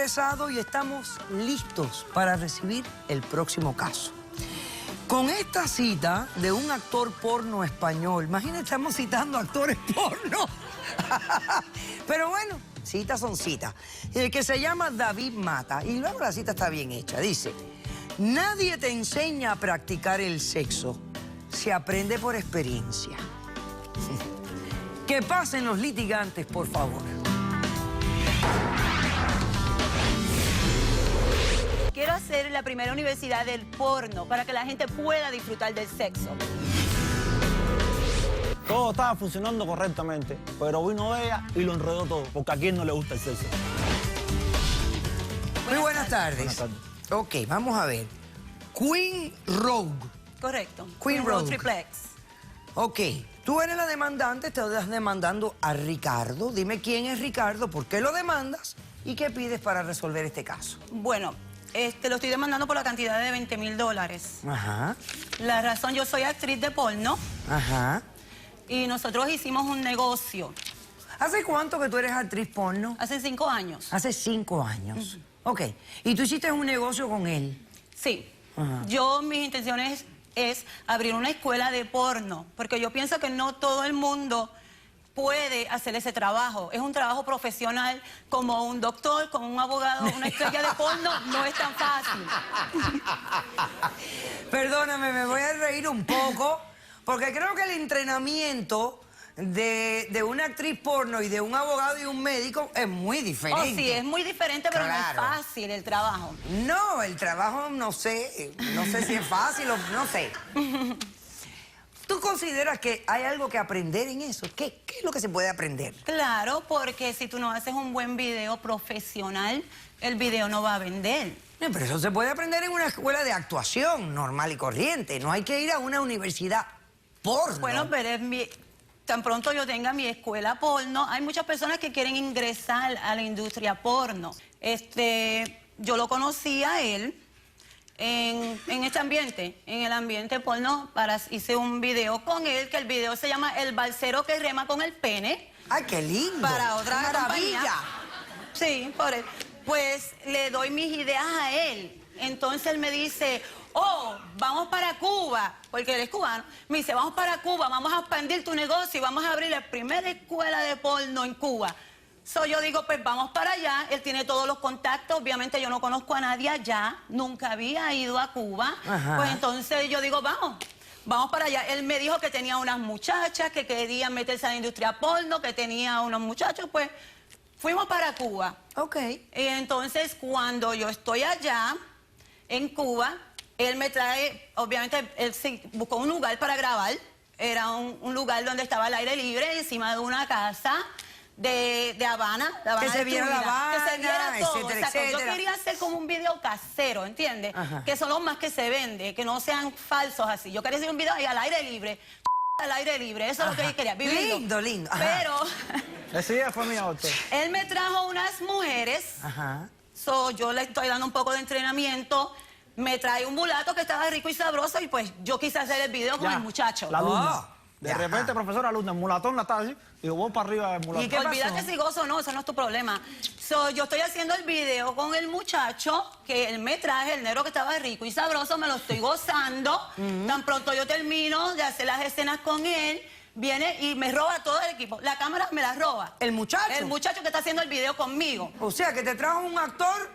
empezado y estamos listos para recibir el próximo caso. Con esta cita de un actor porno español, imagínate, estamos citando actores porno. Pero bueno, citas son citas. El que se llama David Mata, y luego la cita está bien hecha, dice: nadie te enseña a practicar el sexo, se aprende por experiencia. Que pasen los litigantes, por favor. Quiero hacer la primera universidad del porno para que la gente pueda disfrutar del sexo. Todo estaba funcionando correctamente, pero vino ella y lo enredó todo, porque a quién no le gusta el sexo. Muy buenas tardes. Buenas tardes. Ok, vamos a ver. Queen Rogue. Correcto. Queen Rogue. Triplex. Ok, tú eres la demandante, te estás demandando a Ricardo. Dime quién es Ricardo, por qué lo demandas y qué pides para resolver este caso. Bueno, lo estoy demandando por la cantidad de $20,000. Ajá, La razón, yo soy actriz de porno ajá. y nosotros hicimos un negocio ¿Hace cuánto que tú eres actriz porno? hace 5 años. Hace 5 años. Ok, y tú hiciste un negocio con él. Sí. Ajá. Mis intenciones es abrir una escuela de porno, porque yo pienso que no todo el mundo puede hacer ese trabajo. Es un trabajo profesional, como un doctor, como un abogado, una estrella de porno, no es tan fácil. Perdóname, me voy a reír un poco, porque creo que el entrenamiento de una actriz porno y de un abogado y un médico es muy diferente. Oh, sí, es muy diferente, pero Claro. no es fácil el trabajo. No, el trabajo no sé si es fácil o no sé. ¿Tú consideras que hay algo que aprender en eso? ¿Qué es lo que se puede aprender? Claro, porque si tú no haces un buen video profesional, el video no va a vender. Pero eso se puede aprender en una escuela de actuación normal y corriente. No hay que ir a una universidad porno. Bueno, pero tan pronto yo tenga mi escuela porno, hay muchas personas que quieren ingresar a la industria porno. Yo lo conocí a él en este ambiente, en el ambiente porno, hice un video con él, que el video se llama El balsero que rema con el pene. ¡Ay, qué lindo! Para otra maravilla. compañía. Sí, por él. Pues le doy mis ideas a él. Entonces él me dice: oh, vamos para Cuba, porque él es cubano. Me dice: vamos para Cuba, vamos a expandir tu negocio y vamos a abrir la primera escuela de porno en Cuba. Yo digo, pues vamos para allá. Él tiene todos los contactos. Obviamente yo no conozco a nadie allá, nunca había ido a Cuba. Ajá. Pues entonces yo digo, vamos para allá. Él me dijo que tenía unas muchachas que querían meterse a la industria porno, que tenía unos muchachos, pues fuimos para Cuba. Ok. Y entonces cuando yo estoy allá, en Cuba, él me trae, obviamente él se buscó un lugar para grabar. Era un lugar donde estaba al aire libre, encima de una casa de Habana. Que se viera La Habana, que se viera todo. etcétera, Exacto. etcétera. Yo quería hacer como un video casero, ¿entiendes? Ajá. Que son los más que se venden, que no sean falsos así. Yo quería hacer un video ahí al aire libre. Al aire libre, eso es lo que yo quería, vivirlo. Lindo, lindo. Ajá. Pero Esa idea fue mía, doctor. él me trajo unas mujeres. Ajá. Yo le estoy dando un poco de entrenamiento. Me trae un mulato que estaba rico y sabroso y pues yo quise hacer el video con Ya, el muchacho. La alumna. Oh, De ya. repente, profesora, alumna, el mulatón la está así, digo, voy para arriba del mulatón. ¿Y qué pasó? Olvídate si gozo o no, eso no es tu problema. Yo estoy haciendo el video con el muchacho que él me traje, el negro que estaba rico y sabroso, me lo estoy gozando. Tan pronto yo termino de hacer las escenas con él, viene y me roba todo el equipo. La cámara me la roba. ¿El muchacho? El muchacho que está haciendo el video conmigo. O sea, que te trajo un actor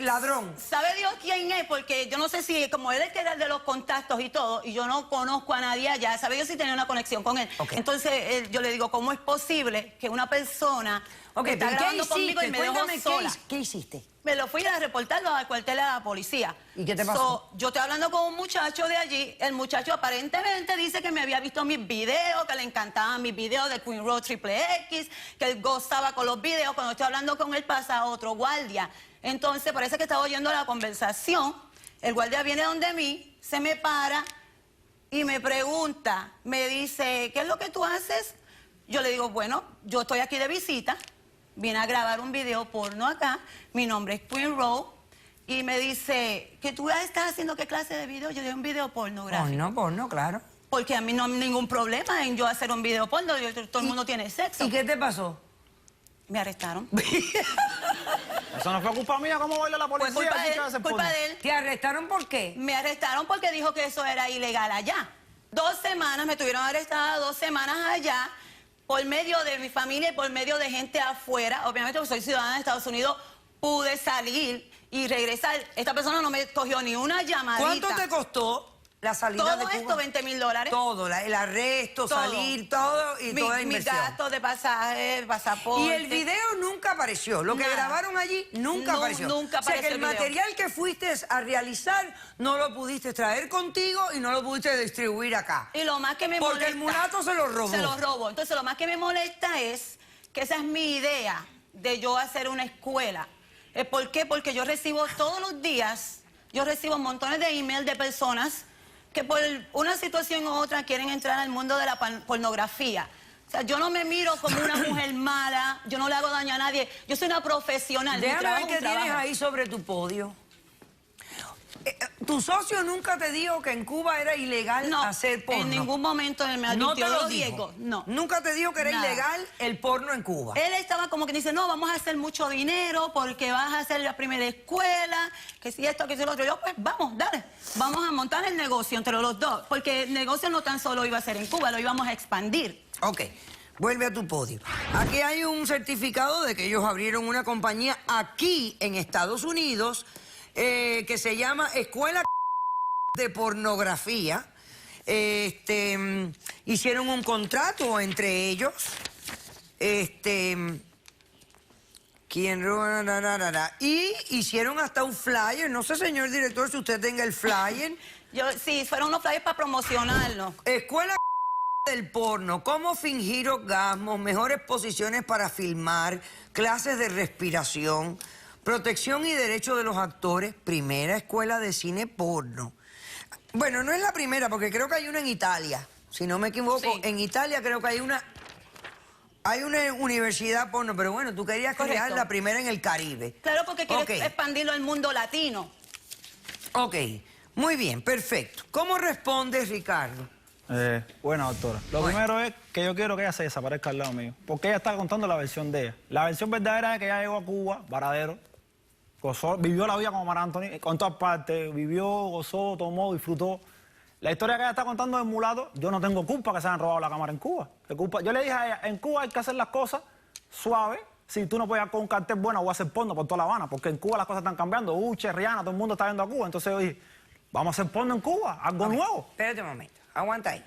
ladrón. ¿Sabe Dios quién es? Porque yo no sé si, como él es que era el de los contactos y todo, y yo no conozco a nadie allá, ¿sabe Dios si tenía una conexión con él? Ok. Entonces yo le digo, ¿cómo es posible que una persona Ok, está pero ¿qué grabando hiciste? conmigo y me dejó Cuéntame, sola? ¿qué hiciste? Me lo fui a reportarlo al cuartel de la policía. ¿Y qué te pasó? Yo estoy hablando con un muchacho de allí. El muchacho aparentemente dice que me había visto mis videos, que le encantaban mis videos de Queen Rogue Triple X, que él gozaba con los videos. Cuando estoy hablando con él pasa otro guardia. Entonces parece que estaba oyendo la conversación. El guardia viene donde mí, se me para y me pregunta, me dice, ¿qué es lo que tú haces? Yo le digo, bueno, yo estoy aquí de visita. Vine a grabar un video porno acá, mi nombre es Queen Rogue, y me dice, ¿qué tú estás haciendo? ¿Qué clase de video? Yo digo, un video pornográfico. Porno, claro. Porque a mí no hay ningún problema en yo hacer un video porno, todo el mundo tiene sexo. ¿Y qué te pasó? Me arrestaron. Eso no fue culpa mía, ¿cómo baila la Fue policía? culpa de Escucha ese él, culpa porno. de él. ¿Te arrestaron por qué? Me arrestaron porque dijo que eso era ilegal allá. 2 semanas, me tuvieron arrestada 2 semanas allá por medio de mi familia y por medio de gente afuera. Obviamente, porque soy ciudadana de Estados Unidos, pude salir y regresar. Esta persona no me cogió ni una llamadita. ¿Cuánto te costó la salida de Todo Cuba? esto, $20,000. Todo, el arresto, Todo. salir, todo y toda la Mis inversión. gastos de pasaje, pasaporte. Y el video nunca apareció. Lo que Nada. grabaron allí nunca apareció. Nunca O sea apareció que el el video. material que fuiste a realizar no lo pudiste traer contigo y no lo pudiste distribuir acá. Y lo más que me Porque molesta... el mulato se lo robó. Se lo robó. Entonces, lo más que me molesta es que esa es mi idea de yo hacer una escuela. ¿Por qué? Porque yo recibo todos los días, yo recibo montones de emails de personas que por una situación u otra quieren entrar al mundo de la pornografía. O sea, yo no me miro como una mujer mala, yo no le hago daño a nadie. Yo soy una profesional. Mi Déjame trabajo ver qué es un tienes trabajo. ahí sobre tu podio. ¿Tu socio nunca te dijo que en Cuba era ilegal No, hacer porno? en ningún momento él me advirtió. No te Yo lo lo dijo. digo, no. Nunca te dijo que era Nada. ilegal el porno en Cuba. Él estaba como que dice, no, vamos a hacer mucho dinero porque vas a hacer la primera escuela, que si esto, que si lo otro. Yo, pues, vamos, dale. Vamos a montar el negocio entre los dos. Porque el negocio no tan solo iba a ser en Cuba, lo íbamos a expandir. Ok, vuelve a tu podio. Aquí hay un certificado de que ellos abrieron una compañía aquí en Estados Unidos que se llama Escuela de Pornografía. Hicieron un contrato entre ellos. Y hicieron hasta un flyer. No sé, señor director, si usted tenga el flyer. Sí, fueron unos flyers para promocionarlo. Escuela del porno, cómo fingir orgasmos, mejores posiciones para filmar, clases de respiración, protección y derecho de los actores, primera escuela de cine porno. Bueno, no es la primera, porque creo que hay una en Italia, si no me equivoco. Sí. En Italia creo que hay una universidad porno, pero bueno, tú querías crear Correcto. la primera en el Caribe. Claro, porque quiere Ok. expandirlo al mundo latino. Ok, muy bien, perfecto. ¿Cómo respondes, Ricardo? Bueno, doctora, lo primero es que yo quiero que ella se desaparezca al lado mío, porque ella está contando la versión de ella. La versión verdadera es que ella llegó a Cuba, varadero, gozó, vivió la vida como Mar Anthony, con todas partes, vivió, gozó, tomó, disfrutó. La historia que ella está contando del mulato, yo no tengo culpa que se hayan robado la cámara en Cuba. Yo le dije a ella, en Cuba hay que hacer las cosas suaves. Si tú no puedes ir con un cartel bueno o hacer porno por toda La Habana, porque en Cuba las cosas están cambiando. Uche, Rihanna, todo el mundo está viendo a Cuba. Entonces yo dije, vamos a hacer porno en Cuba, algo nuevo. Espérate un momento, aguanta ahí,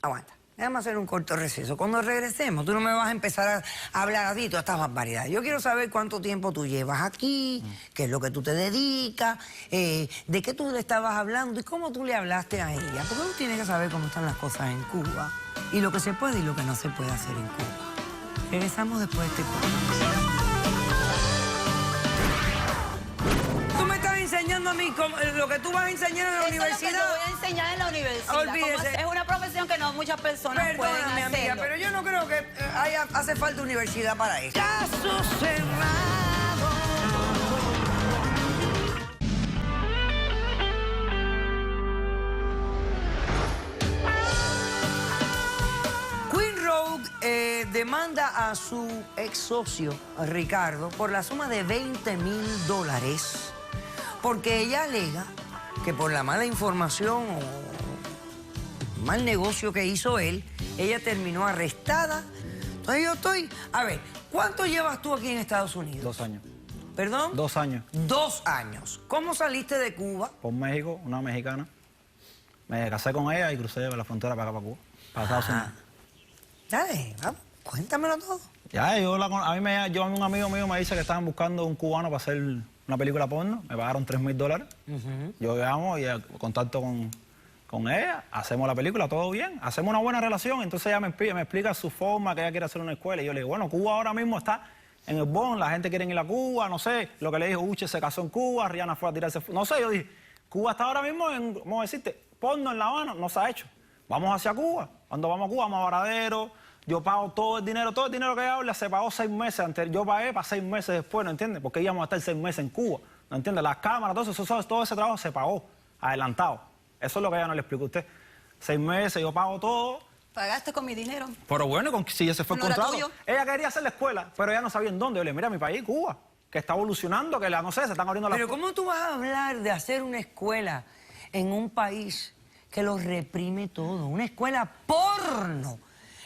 aguanta. Déjame hacer un corto receso. Cuando regresemos, tú no me vas a empezar a hablar a ti todas estas barbaridades. Yo quiero saber cuánto tiempo tú llevas aquí, qué es lo que tú te dedicas, de qué tú le estabas hablando y cómo tú le hablaste a ella. Porque tú tienes que saber cómo están las cosas en Cuba y lo que se puede y lo que no se puede hacer en Cuba. Regresamos después de este corto. Tú me estás enseñando a mí lo que tú vas a enseñar en la Eso es lo que universidad. yo voy a enseñar en la universidad. Olvídese. Como es una profesión que no muchas personas pueden Perdóname, amiga, hacerlo. pero yo no creo que hace falta universidad para eso. Caso cerrado. Queen Rogue demanda a su ex socio, Ricardo, por la suma de $20,000 porque ella alega que por la mala información o mal negocio que hizo él, ella terminó arrestada. Entonces yo estoy... A ver, ¿cuánto llevas tú aquí en Estados Unidos? 2 años. ¿Perdón? 2 años. 2 años. ¿Cómo saliste de Cuba? Por México, una mexicana. Me casé con ella y crucé de la frontera para acá, para Cuba, para Estados Unidos. Dale, vamos, cuéntamelo todo. Ya, yo un amigo mío me dice que estaban buscando un cubano para hacer una película porno. Me pagaron $3,000. Yo llamo y contacto con ella, hacemos la película, todo bien, hacemos una buena relación. Entonces ella me explica su forma, que ella quiere hacer una escuela. Y yo le digo, bueno, Cuba ahora mismo está en el boom, la gente quiere ir a Cuba, no sé. Lo que le dijo, Uche se casó en Cuba, Rihanna fue a tirarse... No sé, yo dije, Cuba está ahora mismo en, vamos a decirte, porno en La Habana, no se ha hecho. Vamos hacia Cuba. Cuando vamos a Cuba, vamos a Varadero. Yo pago todo el dinero que ella habla, se pagó 6 meses antes. Yo pagué para 6 meses después, ¿no entiendes? Porque íbamos a estar 6 meses en Cuba, ¿no entiendes? Las cámaras, todo ese trabajo se pagó, adelantado. Eso es lo que ella no le explicó a usted. 6 meses, yo pago todo. Pagaste con mi dinero. Pero bueno, si ese fue el ¿No era contrato. tuyo? Ella quería hacer la escuela, pero ella no sabía en dónde. Yo le dije, mira, mi país, Cuba. que está evolucionando, que no sé, se están abriendo las... Pero ¿cómo tú vas a hablar de hacer una escuela en un país que lo reprime todo? Una escuela porno.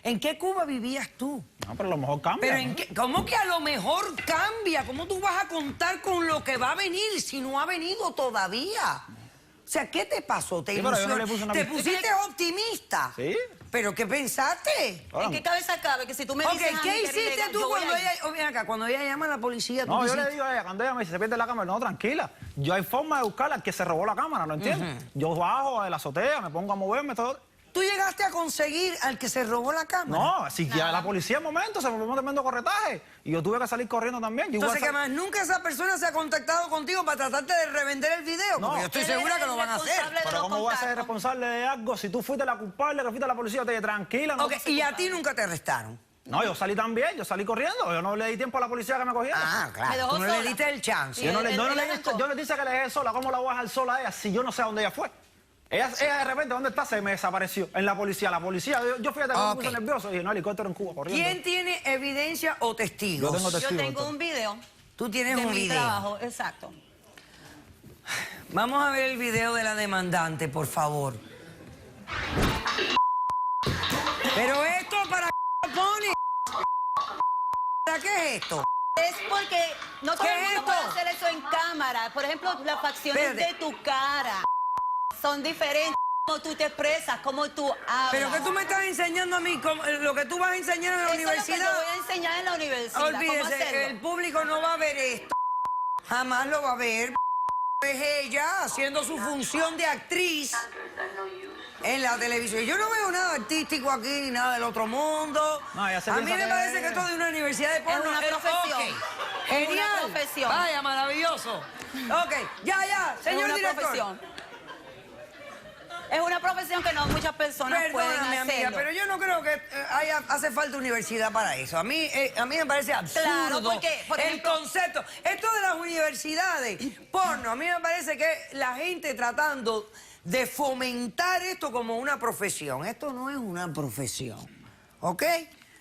¿En qué Cuba vivías tú? No, pero a lo mejor cambia. Pero ¿no? ¿cómo que a lo mejor cambia? ¿Cómo tú vas a contar con lo que va a venir si no ha venido todavía? O sea, ¿qué te pasó? ¿Te Sí, pero yo no ilusionó? le puse una ¿Te pistola. pusiste optimista? Sí. ¿Pero qué pensaste? Ahora, ¿En qué cabeza cabe? Que si tú me Ok, dices a mí ¿qué que eres hiciste ilegal, tú yo voy cuando a ir? ella... Ven acá, cuando ella llama a la policía, ¿tú no, qué yo le hiciste? digo a ella, cuando ella me dice, se pierde la cámara, no, tranquila. Yo hay forma de buscar al que se robó la cámara, ¿no entiendes? Yo bajo de la azotea, me pongo a moverme, todo... ¿Tú llegaste a conseguir al que se robó la cámara? No, si ya la policía en momento se me formó tremendo corretaje. Y yo tuve que salir corriendo también. Yo Entonces, igual que más nunca esa persona se ha contactado contigo para tratarte de revender el video. No. Porque yo estoy Él segura es que lo el van a hacer. responsable de Pero los ¿cómo voy a ser contactos. responsable de algo si tú fuiste la culpable, que fuiste a la policía? Te dije, tranquila. No, Ok, y a ti nunca te arrestaron. no, yo salí también, yo salí corriendo. Yo no le di tiempo a la policía que me cogiera. Ah, Me claro. dejó Tú no le sola. diste el chance. Sí. Yo no le, él- no él le arrancó. yo le dije que le dejé sola. ¿Cómo la voy a dejar sola a ella si yo no sé a dónde ella fue? Ella de repente, ¿dónde está? Se me desapareció. En la policía. La policía, yo fíjate que me Ok. puse nervioso y dije, no, helicóptero en Cuba, corriendo. ¿Quién tiene evidencia o testigos? Yo tengo Yo testigos. tengo un video Tú tienes de un mi video. trabajo, exacto. Vamos a ver el video de la demandante, por favor. Pero esto para pone. ¿Para qué es esto? Es porque no todo ¿Qué el es mundo puede esto? hacer eso en cámara. Por ejemplo, las facciones Espérate. de tu cara son diferentes. Cómo tú te expresas, cómo tú hablas. Pero que tú me estás enseñando a mí, lo que tú vas a enseñar en la Eso es lo que universidad. yo voy a enseñar en la universidad. ¿Cómo Olvídese, hacerlo? el público no va a ver esto. Jamás lo va a ver. Es ella haciendo su función de actriz en la televisión. Yo no veo nada artístico aquí, ni nada del otro mundo. No, ella se a mí piensa me que- parece que esto es de una universidad de porno. una profesión. Ok. Es Genial. una profesión. Vaya, maravilloso. Ok, ya, Es señor una director. profesión. Es una profesión que no muchas personas pueden Perdóname, hacerlo. amiga, pero yo no creo que hace falta universidad para eso. A mí me parece absurdo Claro, porque, por el ejemplo- concepto. Esto de las universidades, porno, a mí me parece que la gente tratando de fomentar esto como una profesión. Esto no es una profesión, ¿ok?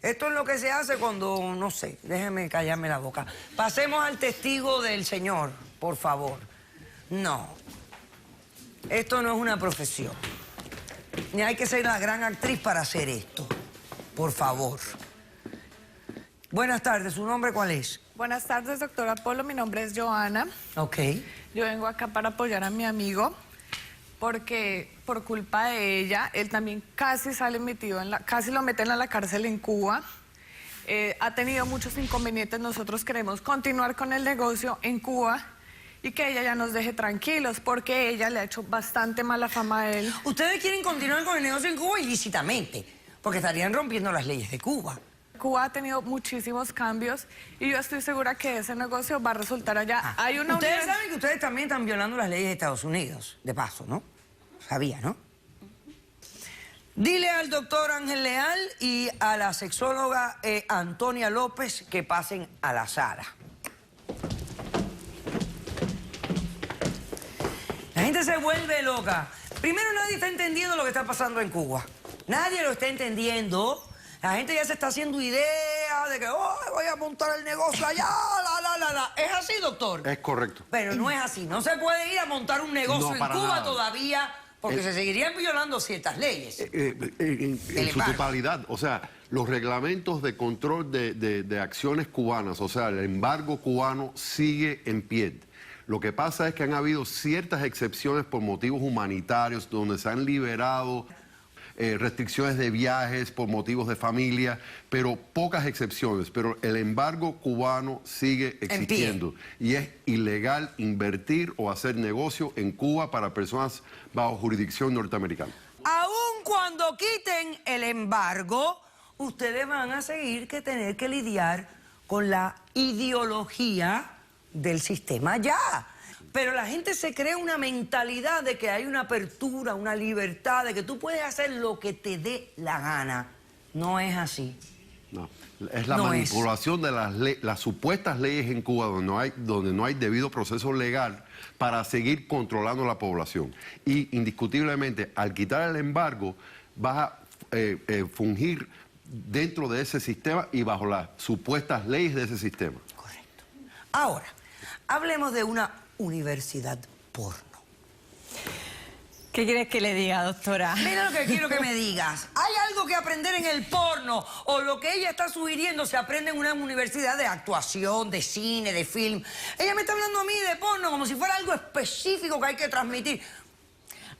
Esto es lo que se hace cuando, no sé, déjeme callarme la boca. Pasemos al testigo del señor, por favor. No. Esto no es una profesión. Ni hay que ser la gran actriz para hacer esto. Por favor. Buenas tardes. ¿Su nombre cuál es? Buenas tardes, doctora Polo. Mi nombre es Joana. Ok. Yo vengo acá para apoyar a mi amigo porque por culpa de ella, él también casi sale metido casi lo meten a la cárcel en Cuba. Ha tenido muchos inconvenientes. Nosotros queremos continuar con el negocio en Cuba y que ella ya nos deje tranquilos porque ella le ha hecho bastante mala fama a él. Ustedes quieren continuar con el negocio en Cuba ilícitamente, porque estarían rompiendo las leyes de Cuba. Cuba ha tenido muchísimos cambios y yo estoy segura que ese negocio va a resultar allá. Hay una Ustedes unidad- saben que ustedes también están violando las leyes de Estados Unidos, de paso, ¿no? Sabía, ¿no? Dile al doctor Ángel Leal y a la sexóloga Antonia López que pasen a la sala. La gente se vuelve loca. Primero, nadie está entendiendo lo que está pasando en Cuba. Nadie lo está entendiendo. La gente ya se está haciendo idea de que voy a montar el negocio allá, la. ¿Es así, doctor? Es correcto. Pero no es así. No se puede ir a montar un negocio No, en para Cuba nada. todavía porque se seguirían violando ciertas leyes. En su embargo. totalidad, o sea, los reglamentos de control de acciones cubanas, o sea, el embargo cubano sigue en pie. Lo que pasa es que han habido ciertas excepciones por motivos humanitarios, donde se han liberado restricciones de viajes por motivos de familia, pero pocas excepciones. Pero el embargo cubano sigue existiendo y es ilegal invertir o hacer negocio en Cuba para personas bajo jurisdicción norteamericana. Aun cuando quiten el embargo, ustedes van a seguir que tener que lidiar con la ideología del sistema ya. Pero la gente se crea una mentalidad de que hay una apertura, una libertad, de que tú puedes hacer lo que te dé la gana. No es así. No, es la No manipulación de las supuestas leyes en Cuba donde no hay debido proceso legal para seguir controlando la población. Y indiscutiblemente, al quitar el embargo, vas a fungir dentro de ese sistema y bajo las supuestas leyes de ese sistema. Correcto. Ahora, hablemos de una universidad porno. ¿Qué quieres que le diga, doctora? Mira lo que quiero que me digas. ¿Hay algo que aprender en el porno? ¿O lo que ella está sugiriendo se aprende en una universidad de actuación, de cine, de film? Ella me está hablando a mí de porno como si fuera algo específico que hay que transmitir.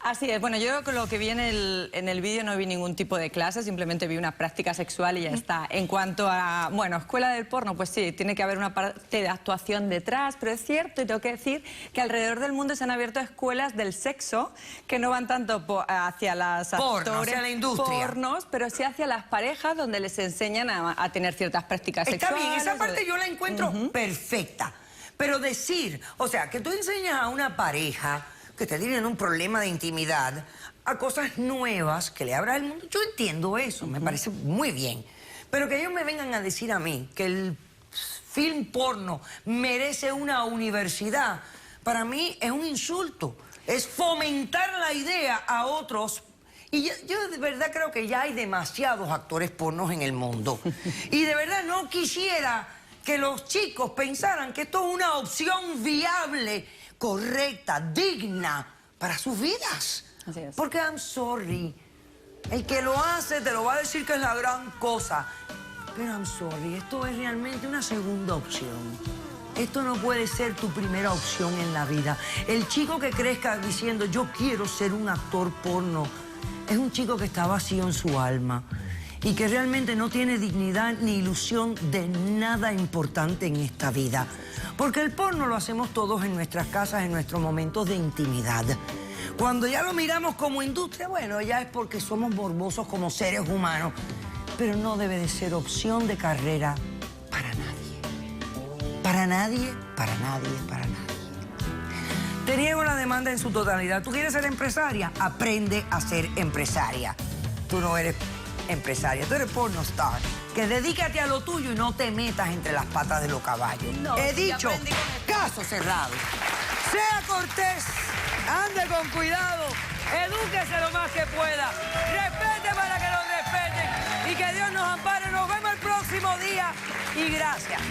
Así es, bueno, yo con lo que vi en el vídeo no vi ningún tipo de clase, simplemente vi una práctica sexual y ya está. En cuanto a, bueno, escuela del porno, pues sí, tiene que haber una parte de actuación detrás, pero es cierto, y tengo que decir, que alrededor del mundo se han abierto escuelas del sexo que no van tanto hacia las actores, hacia la industria. pornos, pero sí hacia las parejas donde les enseñan a tener ciertas prácticas Está sexuales. bien, esa parte yo la encuentro perfecta. Pero decir, o sea, que tú enseñas a una pareja que te tienen un problema de intimidad, a cosas nuevas que le abra el mundo. Yo entiendo eso, me parece muy bien. Pero que ellos me vengan a decir a mí que el film porno merece una universidad, para mí es un insulto. Es fomentar la idea a otros. Y yo de verdad creo que ya hay demasiados actores pornos en el mundo. Y de verdad no quisiera que los chicos pensaran que esto es una opción viable, correcta, digna para sus vidas. Así es. Porque I'm sorry, el que lo hace te lo va a decir que es la gran cosa. Pero I'm sorry, esto es realmente una segunda opción. Esto no puede ser tu primera opción en la vida. El chico que crezca diciendo yo quiero ser un actor porno es un chico que está vacío en su alma y que realmente no tiene dignidad ni ilusión de nada importante en esta vida. Porque el porno lo hacemos todos en nuestras casas, en nuestros momentos de intimidad. Cuando ya lo miramos como industria, bueno, ya es porque somos morbosos como seres humanos. Pero no debe de ser opción de carrera para nadie. Para nadie, para nadie, para nadie. Te niego la demanda en su totalidad. ¿Tú quieres ser empresaria? Aprende a ser empresaria. Tú no eres empresaria, tú eres porno star. Que dedícate a lo tuyo y no te metas entre las patas de los caballos. No, He ya dicho, aprendí con esto. caso cerrado. Sea cortés, ande con cuidado, edúquese lo más que pueda, respete para que lo respeten y que Dios nos ampare. Nos vemos el próximo día y gracias.